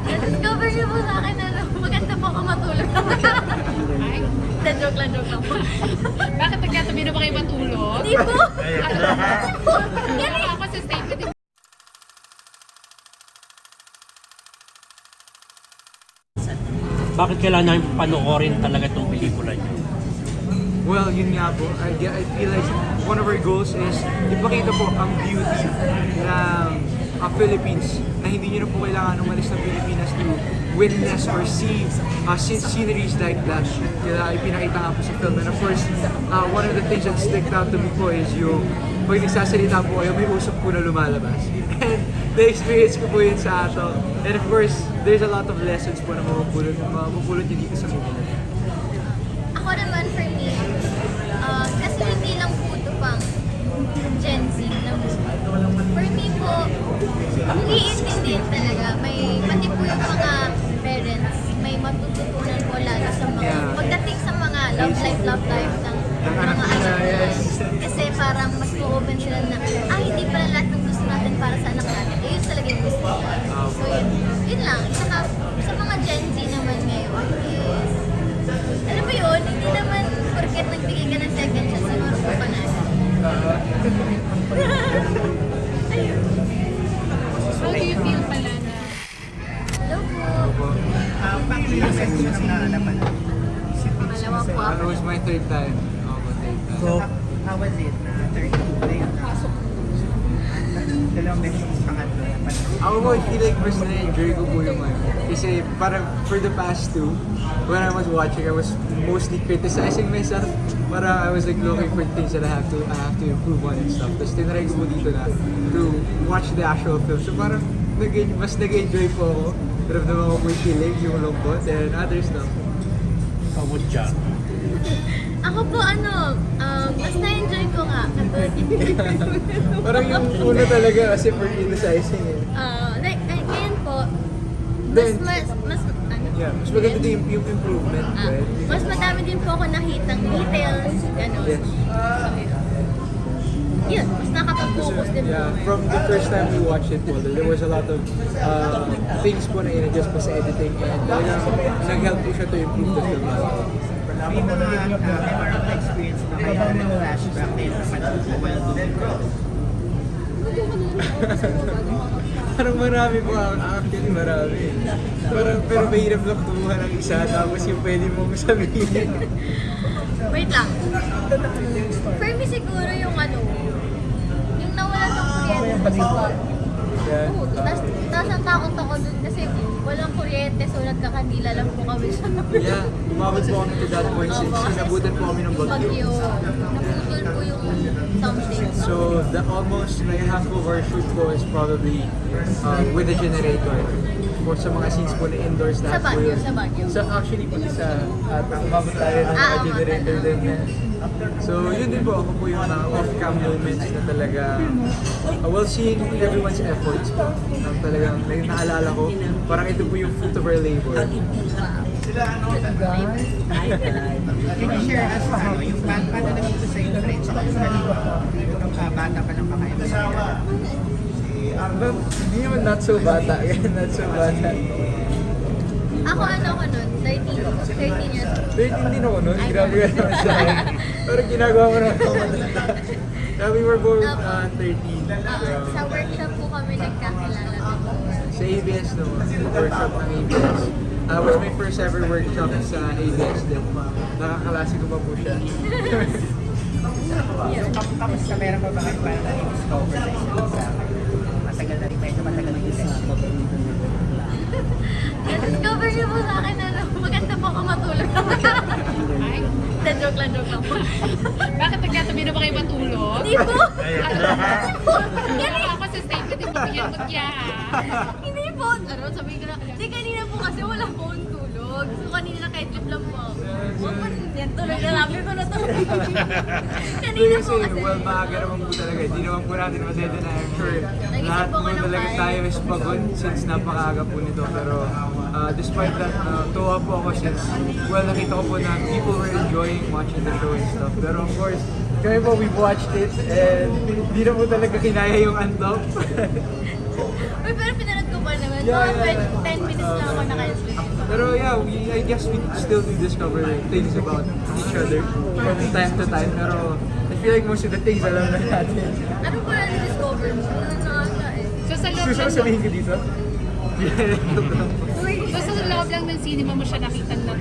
Na-discover niyo po sa akin na maganda po ako matulog. Ay, joke lang po. Bakit nagkatabi na ba kayo matulog? Hindi po! Ako sa statement. Bakit kailangan panoorin talaga itong pelikula niyo? Well, yun nga po. I feel like one of our goals is ipakita po ang beauty ng Philippines na hindi nyo na po kailangan umalis ng Pilipinas to witness or see sceneries like that. Kaya ipinakita nga po sa film. And of course, one of the things that stick out to me po is yung pag nagsasalita po kayo, may usap po na lumalabas. And na-experience ko po yun sa ato. And of course, there's a lot of lessons po na mapupulot nyo dito sa movie. Ako naman, for me, kasi hindi lang po ito pang Gen Z na movie. For me po, iintindihin talaga. Pati po yung mga parents, may matututunan po lalo sa mga, pagdating sa mga love life ng mga anak nila. Kasi parang mas open sila na, hindi pala lahat ng gusto natin para sa anak natin. Yun talaga yung gusto nila. So yun lang. Saka sa mga Gen Z naman ngayon is, alam mo yun, hindi naman porket nagbigay ka ng second chance, siguro po pa natin. Ayun. How do you feel pala na? Hello po. Pang-ilang sessions na naman. Pangalawa po It ako. was my third time. Third time. So, how was it na 32 na yun? Dalawang beses yung pangatlo na panahon. Ako po, I feel like mas na-enjoy ko po yung ano. Kasi parang for the past two, when I was watching, I was mostly criticizing myself. Parang I was like looking for things that I have to improve on and stuff. Tapos tinry ko po dito na to watch the actual film. So parang mas nag-enjoy po ako. Naramdaman ko po yung kilig, yung lungkot, and other stuff. Kamutya. Ako po mas na-enjoy ko nga. Parang yung una talaga kasi for criticizing eh. Ngayon po, Then- mas Yeah, mas maganda din yung improvement. Right? mas madami din po ako nakitang details, gano'n. Yes. Yun, mas nakapag-focus din po. Yeah, from the first time we watched it, well, there was a lot of things po na in-adjust po sa editing and talagang nag-help po siya to improve the film. May mga memorable experience na kaya nag-flashback din sa panahon mo while doing it. Parang marami po, actually marami. Pero mahirap lang kumuha ng isa tapos yung pwede mong sabihin. Wait lang. For me siguro yung yung nawalan ng kuryente sa school. Yeah. Tapos ang takot ako dun kasi walang kuryente so nagkakandila lang po kami sa Yeah, umabot po kami to that point since sinabutan po kami ng bagyo. bagyo. Naputol po yung something. So the almost like half of our shoot po is probably with the generator. For sa mga scenes po na indoors lahat po yun. Sa Baguio. So actually pati sa umabot tayo ng mga generator din. So yun din po, ako po yung mga off-cam moments na talaga well, seeing everyone's efforts po. Talagang naalala ko, parang ito po yung fruit of our labor. Can you share us yung paano naging ito sa yung friends? Nung bata pa lang ba kayo? But hindi naman not so bata. Not so bata. Ako ko nun, 13 years old. 13 din ako nun. Grabe ka naman sa akin. Pero ginagawa mo naman ako matanda. We were both 13. Sa workshop po kami nagkakilala din. Sa ABS naman. Workshop ng ABS. Was my first ever workshop sa ABS din. Nakakalasi ko pa po siya. Kamusta meron pa ba kayo para na-discover sa isang matagal na rin, medyo matagal na rin. Na-discover niyo po sa akin na maganda po ako matulog. Ay, Joke lang po. bakit nagkatabi na ba kayo matulog? Hindi po! Ako sa statement yung mabigyan mo kya. Hindi po! Sabihin ko na, hindi kanina po kasi wala po akong tulog. So kanina naka-idlip lang po ako. Huwag pa yan, tulog na namin ko na tulog. Kanina po Kasi, kasi. well, maaga naman po talaga. Hindi naman po natin madedena. I'm sure lahat po po ako ng talaga five. tayo is pagod since napakaaga po nito. Pero despite that, tuwa po ako since, well, nakita ko po na people were enjoying watching the show and stuff. Pero of course, kami po, we've watched it and hindi na po talaga kinaya yung antok. Mga 10 minutes lang ako naka-sleep. Pero yeah, I guess we still do discover things about each other from time to time. Pero I feel like most of the things alam na natin. Ano po na discover mo? Ano nakaka eh? So sa loob Gusto ko lang, sabihin ko dito? Uy, so sa loob lang ng cinema mo siya nakita na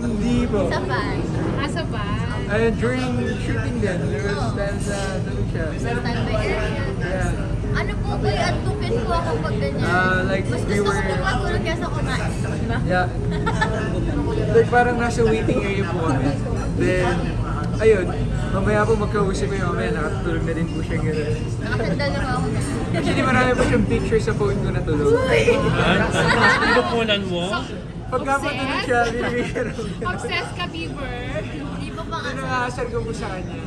Hindi po. sa fan. asa ba? During shooting din, there was times na doon siya. Standby area. Yeah. Ano po kayo, antukin po ako pag ganyan. Like, Mas we gusto ko were- po matulog kesa kumain. Diba? Yeah. Like parang nasa waiting area po kami. Then, ayun, mamaya po magkausap ko yung mamaya, nakatulog na din po siya gano'n. Nakasandal na ako. Actually, marami pa siyang picture sa phone ko na tulog. Pinupunan mo? Pagka matulog siya, binibigyan ako. Obsessed ka, Bieber? Hindi pa pa kasi. Pinangasar ko po sa kanya.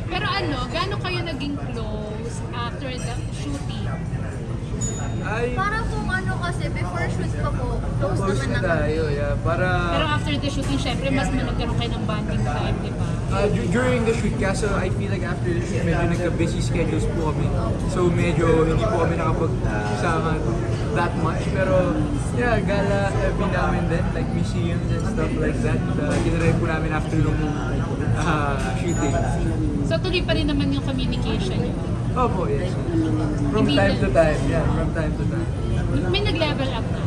Pero ano, gaano kayo naging close after the shooting? Ay, Parang kung ano kasi, before shoot pa po, close close naman na na kami. tayo, yeah. Para, Pero after the shooting, syempre mas nagkaroon kayo ng bonding time, di ba? during the shoot, kaso I feel like after the shoot, medyo nagka-busy schedules po kami. So medyo hindi po kami nakapagsama that much. Pero yeah, gala every now and then, like museums and stuff like that. Ginarayin po namin after nung shooting. So tuloy pa rin naman yung communication niyo. Opo, yes. From Hindi time na- to time, yeah, from time to time. May nag-level up na.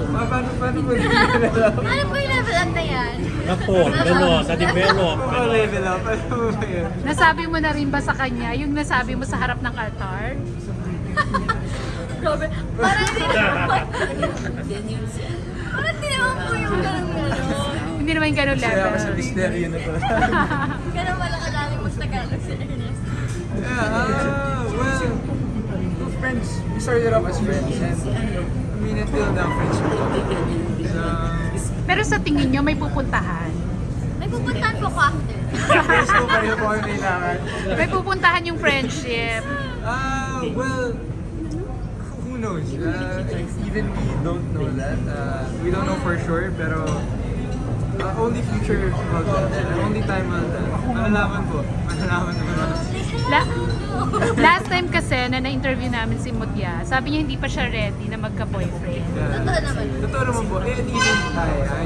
Paano mo level up? Ano po yung level up na yan? Rapport, gano'n, sa develop. Paano level up? Ano mo ba yun? Nasabi mo na rin ba sa kanya yung nasabi mo sa harap ng altar? Grabe. Parang hindi naman. Parang hindi naman po yung ganun-ganun. Hindi naman yung ganun Kaya level. ako sa misteryo na to. Ganun wala ka lang mag-Tagalog si Ernest. Yeah, well, we're friends. We started off as friends, and I mean, until now, friends po kami. Pero sa tingin nyo, may pupuntahan? May pupuntahan po ko after. Friends po, pareho po kami kailangan. May pupuntahan yung friendship. Well, who knows? Even we don't know that. We don't know for sure, pero only future will tell. Only time will tell. Malalaman po. Malalaman naman. Last time kasi na na-interview namin si Mutya, sabi niya hindi pa siya ready na magka-boyfriend. Totoo naman. Totoo naman po. And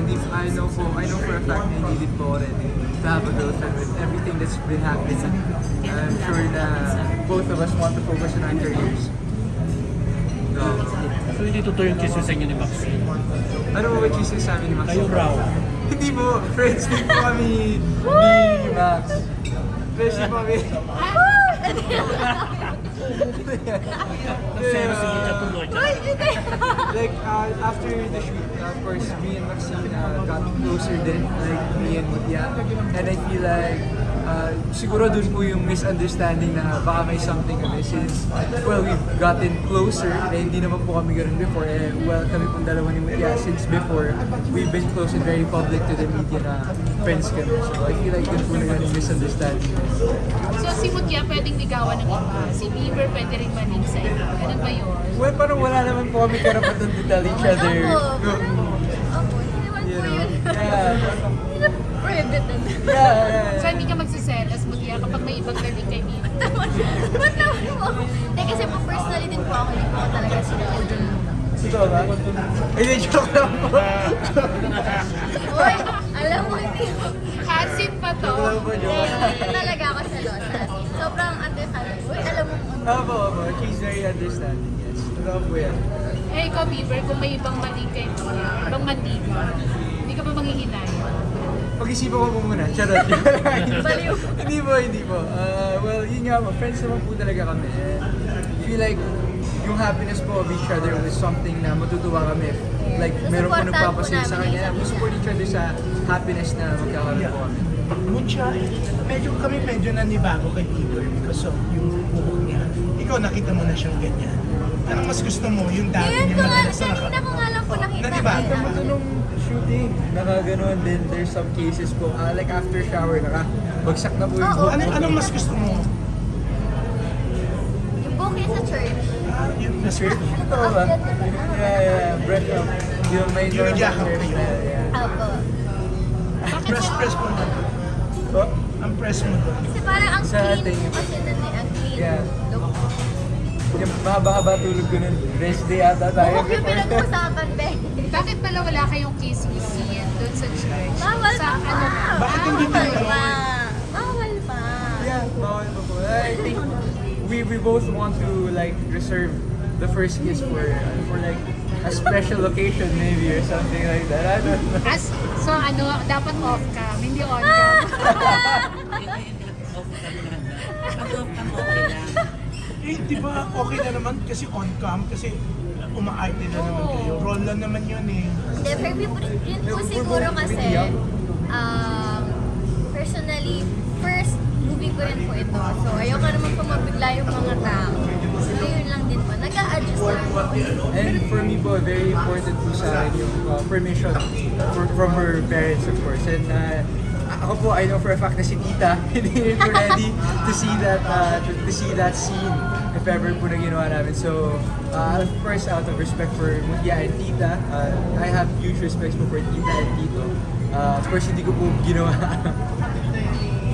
even I know for a fact na hindi din po already to have a girlfriend with everything that's been happening. I'm sure na both of us want to focus on our careers. So, So hindi totoo yung kisses sa inyo ni Maxine. ano mo ba chismis sa amin ni Max? Kayo raw. Hindi po. Friends din po kami ni Max. Friends din po kami. Zero sige siya tuloy. Uy, hindi. Like, after the shoot, of course, me and Maxine got closer din, like me and Mutya. And I feel like, siguro dun po yung misunderstanding na baka may something kami since, well, we've gotten closer na hindi naman po kami ganun before. And well, kami pong dalawa ni Mutya since before, we've been close and very public to the media na friends kami. So I feel like dun po na yung misunderstanding. So si Mutya pwedeng ligawan ng iba, si Bieber pwede rin manig sa iba. Ganun ba yun? Well, parang wala naman po kami karapatan to tell each other. Opo. Opo, hindi naman You po know? yun. Yeah. Hindi na private na. Yeah. So hindi ka magsiselas, Mutya, kapag may ibang galing kay Bieber. Ba't naman po? Hindi kasi po personally din po ako, hindi po ako talaga sila. Ito ba? Hindi, joke lang po. Uy, alam mo, hindi po. Hatsit pa to. Joke lang po, joke. Hindi talaga ako selosa. Sobrang understanding. Uy, alam mo, Opo. She's very understanding, yes. Totoo po yan. Eh ikaw, Bieber, kung may ibang malig kay Mutya, ibang mandiga, hindi ka ba manghihinay? Pag-isipan ko po muna. Charot. Baliw. Hindi po. Well, yun nga po. Friends naman po talaga kami. I feel like yung happiness po of each other is something na matutuwa kami. Like, meron po Susuportahan nagpapasaya po sa namin kanya. yung We support each other sa happiness na magkakaroon po kami. Mucha, medyo nanibago kay Bieber because of yung buhok niya. Ikaw nakita mo na siyang ganyan. Anong mas gusto mo? Yung dati Ngayon niya ko nga, madalas na kanina ko nga lang po nakita. Nanibago kanina. ba? Nung shooting, nakaganon din. There's some cases po. Like after shower, bagsak na po yung Oo. buhok. Anong mas gusto mo? Yung buhok niya sa church. Yung na sir? Totoo ba? Yeah. Breath up. Yung may Yung normal jacket hair mo yun. style, yeah. Opo. Press mo na. Oh, Ang press mo doon. Kasi parang ang Sa clean ating- kasi nun eh, ang clean Yeah. look. yung mahaba-haba tulog ko nun. Rest day ata tayo. Buhok yung pinag-uusapan, be. Bakit pala wala kayong kissing scene doon sa church? Bawal sa, pa. ano ba? Bakit hindi Bawal tayo? pa. Bawal pa. Yeah, bawal pa po. I think we both want to like reserve the first kiss for like a special occasion maybe or something like that. I don't know. So ano, dapat off cam, hindi on cam. Eh, di ba okay na naman kasi on cam kasi umaarte na naman kayo. Roll lang naman yun eh. Hindi, for me, yun po siguro kasi, personally, first movie ko rin po ito. So, ayoko naman po mabigla yung mga tao. So, yun lang din po. Nag-a-adjust lang po. And for me po, very important po sa akin yung permission from her parents of course. And ako po, I know for a fact na si Tita hindi rin po ready to see that scene if ever po na ginawa namin. So, of course, out of respect for Mutya and Tita, I have huge respect po for Tita and Tito. Of course, hindi ko po ginawa.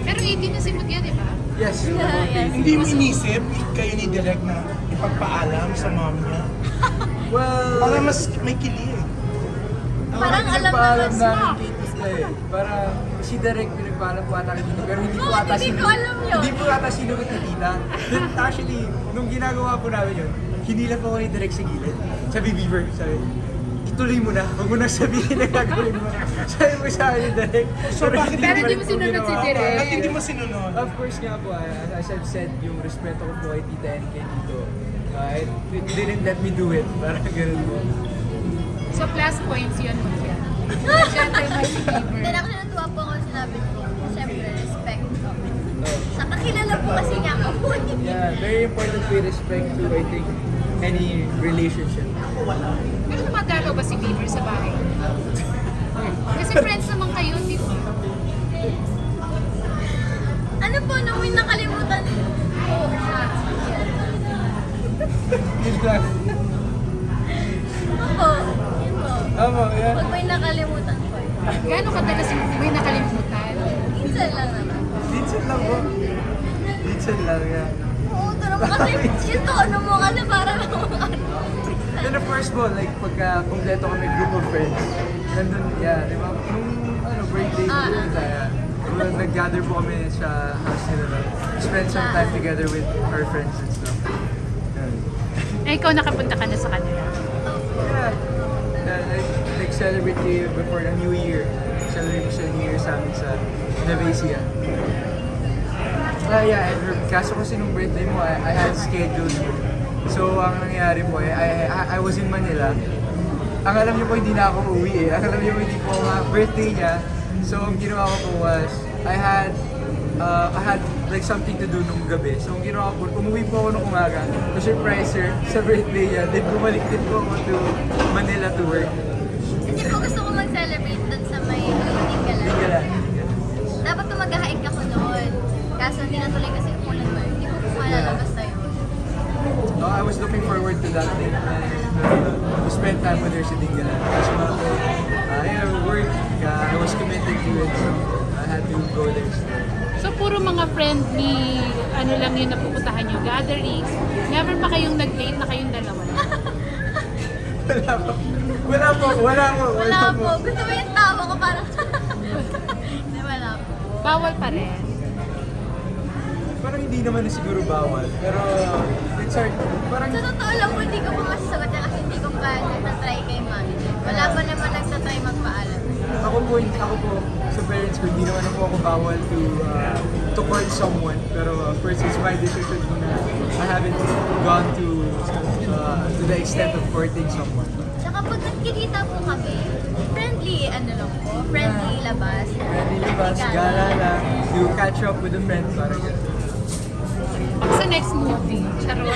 Pero 18 na si Mutya, di ba? Yes. Yes. Hindi mo inisip kayo ni Direk na ipagpaalam sa mom niya? Well, Para mas may kilig. Parang alam pinagpaalam naman namin kay Tita eh. Para si Derek pinagpaalam po ata kay Tita, pero hindi po Bakit ata hindi ko alam yun? Hindi po ata sinugot ni Tita. Then actually, nung ginagawa po namin yun, hinila po ako ni Derek sa gilid. Sabi Beaver, sabi, ituloy mo na, huwag mo nang sabihin na gagawin mo. Sabi mo sa akin ni Derek. So, bakit Pero pa di rin mo po sinunod ginawa. si Derek? At hindi mo sinunod. Of course nga po, as I've said, yung respeto ko po kay Tita and kay Tito, it didn't let me do it. Parang ganun po. So plus points yun, Mutya. Siyempre, may favor. Then actually, natuwa po ako sinabi ko. Siyempre, respect. Oh. Saka kilala po kasi niya ako. Yeah, very important to respect to, I think, any relationship. Pero dumadalo ba si Beaver sa bahay? Kasi friends naman kayo, di ba? Ano po, nung may nakalimutan ko siya. Yun lang. Opo, yun po. Tama, yeah. Pag may nakalimutan ko. Gaano kadalas yung may nakalimutan? Minsan lang naman. Minsan lang po. Minsan lang, yeah. Oo, pero kasi yung tono mo kasi parang Then of course po, like pagka kompleto kami group of friends, nandun, yeah, di ba? Nung birthday ko yun, nag-gather po kami sa house nila na spend some time together with our friends and stuff. Yeah. Eh, ikaw nakapunta ka na sa kanila. Yeah. Nag-celebrate kayo before the New Year. Celebrate sa New Year sa amin sa Nevesia. Yeah, and kaso kasi nung birthday mo, I had scheduled. So, ang nangyari po, I was in Manila. Ang alam niyo po, hindi na ako uuwi eh. Ang alam niyo po, hindi po birthday niya. So, ang ginawa ko po was, I had like something to do nung gabi. So, ang ginawa ko po, umuwi po ako nung umaga to surprise her sa birthday niya. Then, bumalik din po ako to Manila to work. kasi po gusto ko mag-celebrate dun sa may Tinggalan. Tinggalan. Dapat po mag-haik ako noon. Kaso hindi natuloy kasi yung ulan mo. Hindi ko po malalabas na yun. No, I was looking forward to that thing to spend time with her sa Tinggalan. Kasi mga po, I have work, I was committed to it, so I had to go there. So, puro mga friendly, ano lang yun napupuntahan nyo, gatherings. Never pa kayong nag-date na kayong dalawa lang. Wala po. Wala po. Gusto mo yung tawa ko parang... Hindi, wala po. Bawal pa rin. Parang hindi naman na siguro bawal, pero it's hard. Parang Sa totoo lang po, hindi ko po masasagot yan kasi hindi ko pa nagtatry kay mami. Wala pa naman nagtatry magpaalam. ako po sa parents ko, hindi naman po ako bawal to court someone. Pero of course, it's my decision na I haven't gone to the extent of courting someone. Saka pag nagkikita po kami, friendly friendly labas. Ready labas, gala lang, to catch up with a friend, parang gano'n. Sa next movie. Charot.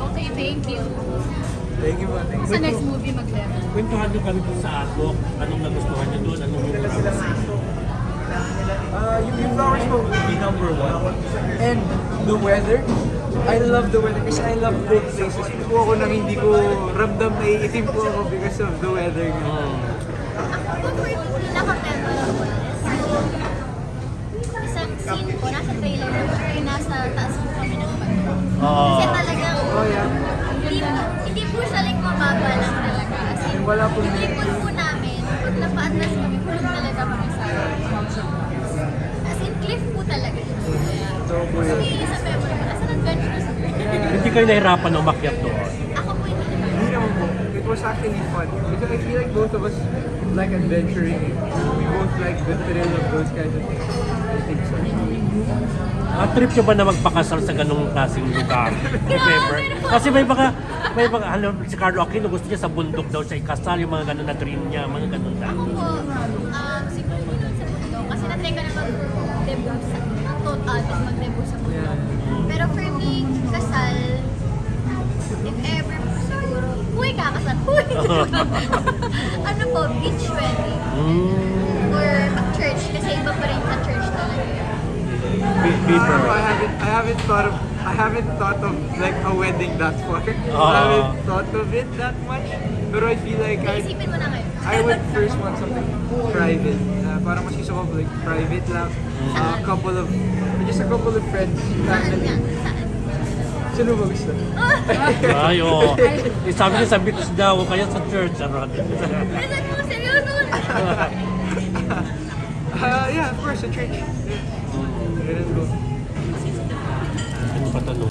Okay, thank you. Thank you po, thank Sa you. next movie mag-demo. Kwentuhan niyo kami dun sa Agok. Anong nagustuhan niyo doon? Anong Yung flowers po will be number one. And the weather, I love the weather kasi I love cold places. Hindi po ako nang hindi ko ramdam na iitim po ako because of the weather. Ako po for me, pinaka-memorable is isang scene po, nasa trailer na po, ay nasa taas po kami ng bato. Oo. Kasi talaga masaya. Hindi po siya like mababa lang talaga. As in, Wala pong yung ipon po namin, pag napa-atlas kami, kulog talaga kami sa as in, cliff po talaga yun. So po So, yun. yung sa memory ko, nasa adventurous po. Hindi kayo nahirapan na umakyat doon. Ako po hindi naman. Hindi naman po. It was actually fun. Because I feel like both of us like adventuring. We both like the thrill of those kinds of things. Trip nyo ba na magpakasal sa ganung klaseng lugar? If ever? Kasi may mga, alam, si Carlo Aquino gusto niya sa bundok daw siya ikasal, yung mga ganun na dream niya, mga ganun na. Ako po, siguro hindi naman sa mundo. Kasi na-try ko na mag-debut sa mag-debut sa mundo. Pero for me, kasal, if ever po siguro, huy, kakasal, huy! Ano po, beach wedding. Or church, kasi iba pa rin sa church talaga yun. Beaver. I haven't thought of like a wedding that far. I haven't thought of it that much. Pero I feel like Naisipin mo na ngayon. I would first want something private. Parang mas gusto ko like private lang. Just a couple of friends, Saan family. nga? Saan? Sino ba gusto? Ay, oo. Sabi niya sa beach daw, kaya sa church. Ano? Kasi kung seryoso na. Yeah, of course, a church. Yeah. Ganun ko. Ano pa tanong?